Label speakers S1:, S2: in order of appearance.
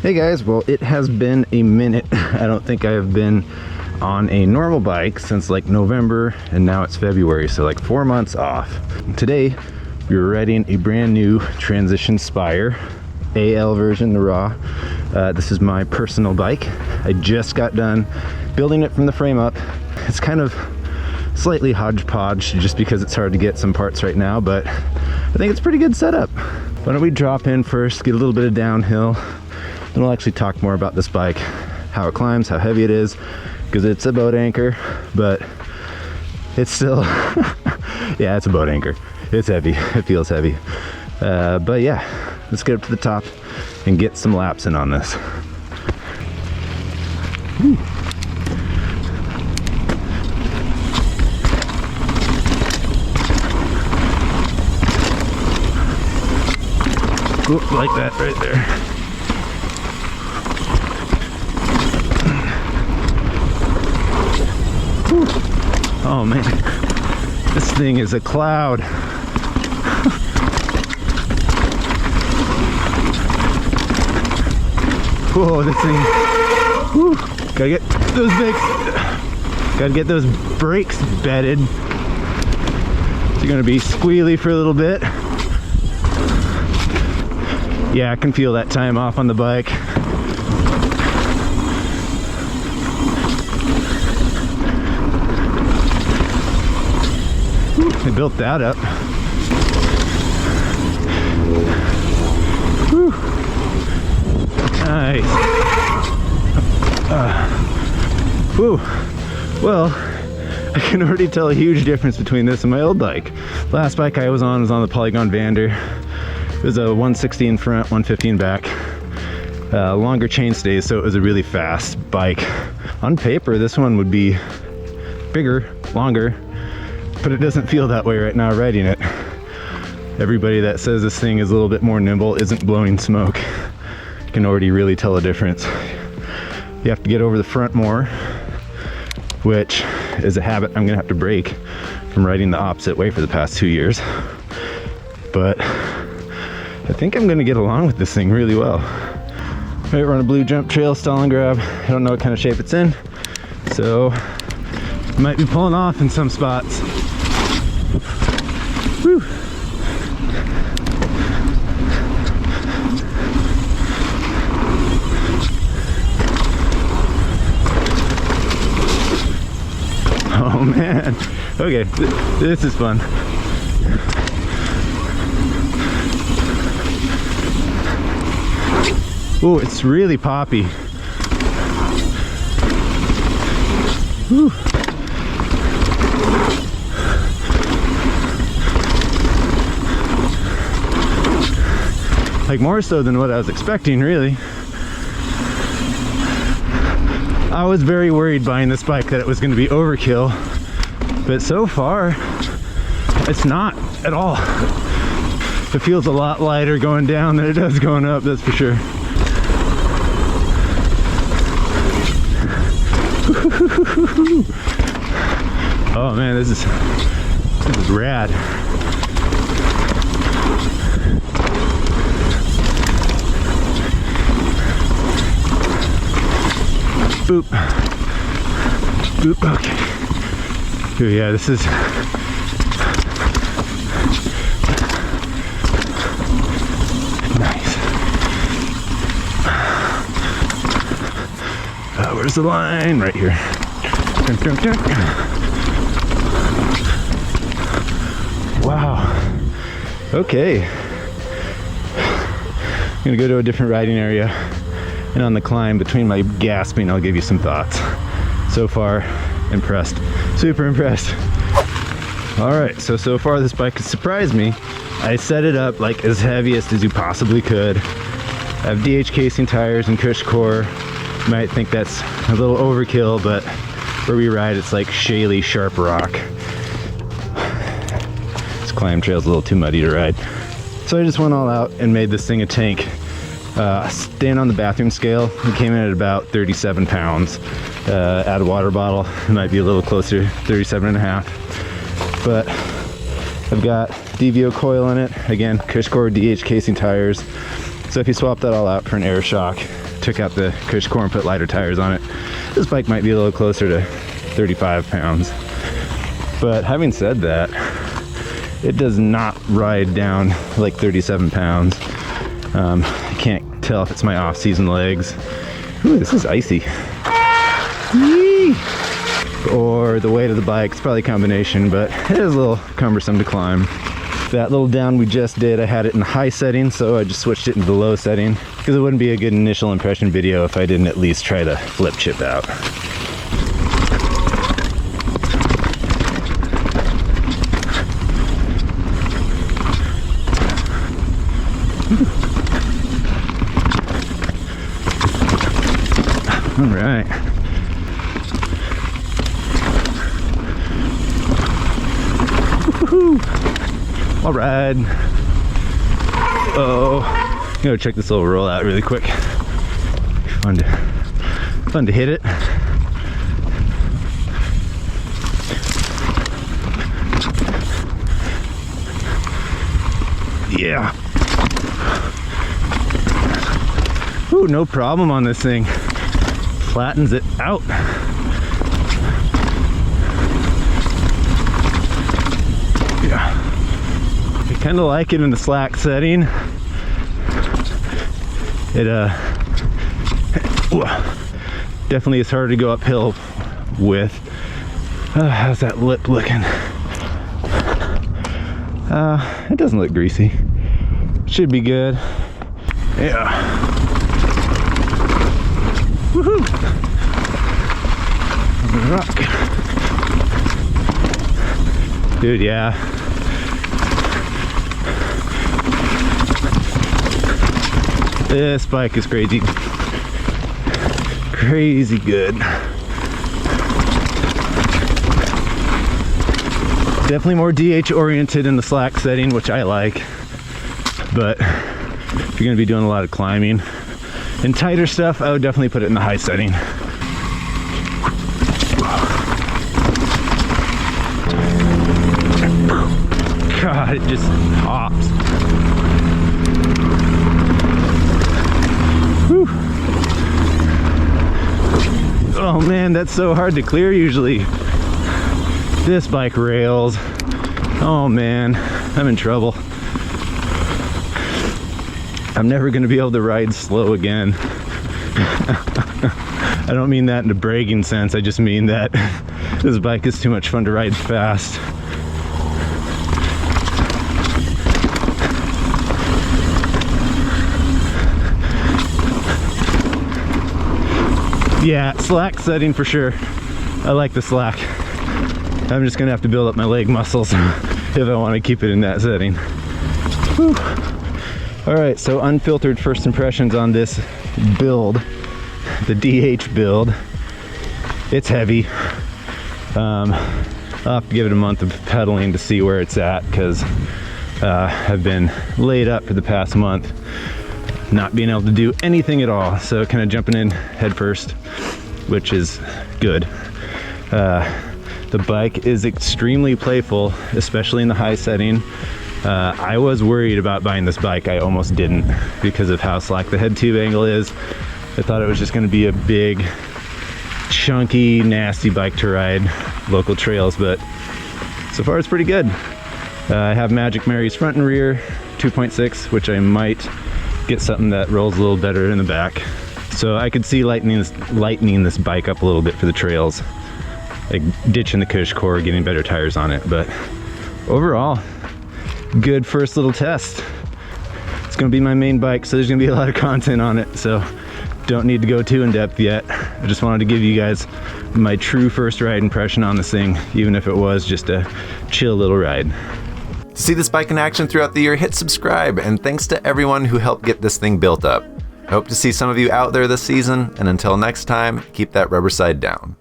S1: Hey guys, well it has been a minute. I don't think I have been on a normal bike since like November, and now it's February, so like 4 months off. Today we're riding a brand new Transition Spire AL version, the raw. This is my personal bike. I just got done building it from the frame up. It's kind of slightly hodgepodge just because it's hard to get some parts right now, but I think it's a pretty good setup. Why don't we drop in first, get a little bit of downhill, then we'll actually talk more about this bike, how it climbs, how heavy it is, because it's a boat anchor, but it's still, yeah, it's a boat anchor. It's heavy, it feels heavy. But yeah, let's get up to the top and get some laps in on this. Whew. Oop, like that right there. Whew. Oh man, this thing is a cloud. Whoa, this thing. Whew. Gotta get those brakes. Gotta get those brakes bedded. They're gonna be squealy for a little bit. Yeah, I can feel that time off on the bike. Whew, they built that up. Whew. Nice. Whew. Well, I can already tell a huge difference between this and my old bike. Last bike I was on the Polygon Vander. It was a 160 in front, 150 in back. Longer chain stays, so it was a really fast bike. On paper, this one would be bigger, longer, but it doesn't feel that way right now riding it. Everybody that says this thing is a little bit more nimble isn't blowing smoke. You can already really tell a difference. You have to get over the front more, which is a habit I'm gonna have to break from riding the opposite way for the past 2 years. But I think I'm gonna get along with this thing really well. Right, we're on a blue jump trail, stall and grab. I don't know what kind of shape it's in, so I might be pulling off in some spots. Whew. Oh man, okay, this is fun. Oh, it's really poppy. Whew. Like more so than what I was expecting, really. I was very worried buying this bike that it was going to be overkill, but so far it's not at all. It feels a lot lighter going down than it does going up, that's for sure. Oh man, this is rad. Boop. Boop, okay. Oh yeah, this is nice. Where's the line? Right here. Dun, dun, dun. Wow. Okay. I'm gonna go to a different riding area, and on the climb between my gasping, I'll give you some thoughts. So far, impressed. Super impressed. All right, so far this bike has surprised me. I set it up like as heaviest as you possibly could. I have DH casing tires and Cush core. You might think that's a little overkill, but where we ride, it's like shaly, sharp rock. This climb trail's a little too muddy to ride. So I just went all out and made this thing a tank. Staying on the bathroom scale, it came in at about 37 pounds. Add a water bottle, it might be a little closer, 37 and a half. But I've got DVO coil in it, again, Cush core DH casing tires. So if you swap that all out for an air shock, took out the cush core and put lighter tires on it. This bike might be a little closer to 35 pounds. But having said that, it does not ride down like 37 pounds. I can't tell if it's my off-season legs. Ooh, this is icy. Yee! Or the weight of the bike. It's probably a combination, but it is a little cumbersome to climb. That little down we just did, I had it in the high setting, so I just switched it into the low setting because it wouldn't be a good initial impression video if I didn't at least try to flip chip out. All right. All right. Oh, I'm gonna check this little roll out really quick. Fun to hit it. Yeah. Ooh, no problem on this thing. Flattens it out. Yeah. I kind of like it in the slack setting. It definitely is hard to go uphill with. How's that lip looking? It doesn't look greasy. Should be good. Yeah. Woohoo! Rock. Dude, yeah. This bike is crazy. Crazy good. Definitely more DH oriented in the slack setting, which I like. But if you're gonna be doing a lot of climbing and tighter stuff, I would definitely put it in the high setting. God, it just hops. Whew. Oh man, that's so hard to clear usually. This bike rails. Oh man, I'm in trouble. I'm never gonna be able to ride slow again. I don't mean that in a bragging sense, I just mean that this bike is too much fun to ride fast. Yeah, slack setting for sure. I like the slack. I'm just gonna have to build up my leg muscles if I want to keep it in that setting. Whew. All right, so unfiltered first impressions on this build, the DH build. It's heavy. I'll have to give it a month of pedaling to see where it's at, because I've been laid up for the past month, not being able to do anything at all. So kind of jumping in head first, which is good. The bike is extremely playful, especially in the high setting. I was worried about buying this bike. I almost didn't because of how slack the head tube angle is. I thought it was just going to be a big, chunky, nasty bike to ride local trails, but so far it's pretty good. I have Magic Mary's front and rear 2.6, which I might get something that rolls a little better in the back. So I could see lightening this bike up a little bit for the trails, like ditching the cush core, getting better tires on it. But overall, good first little test. It's gonna be my main bike, so there's gonna be a lot of content on it, so don't need to go too in depth yet. I just wanted to give you guys my true first ride impression on this thing, even if it was just a chill little ride.
S2: To see this bike in action throughout the year, hit subscribe, and thanks to everyone who helped get this thing built up. I hope to see some of you out there this season, and until next time, keep that rubber side down.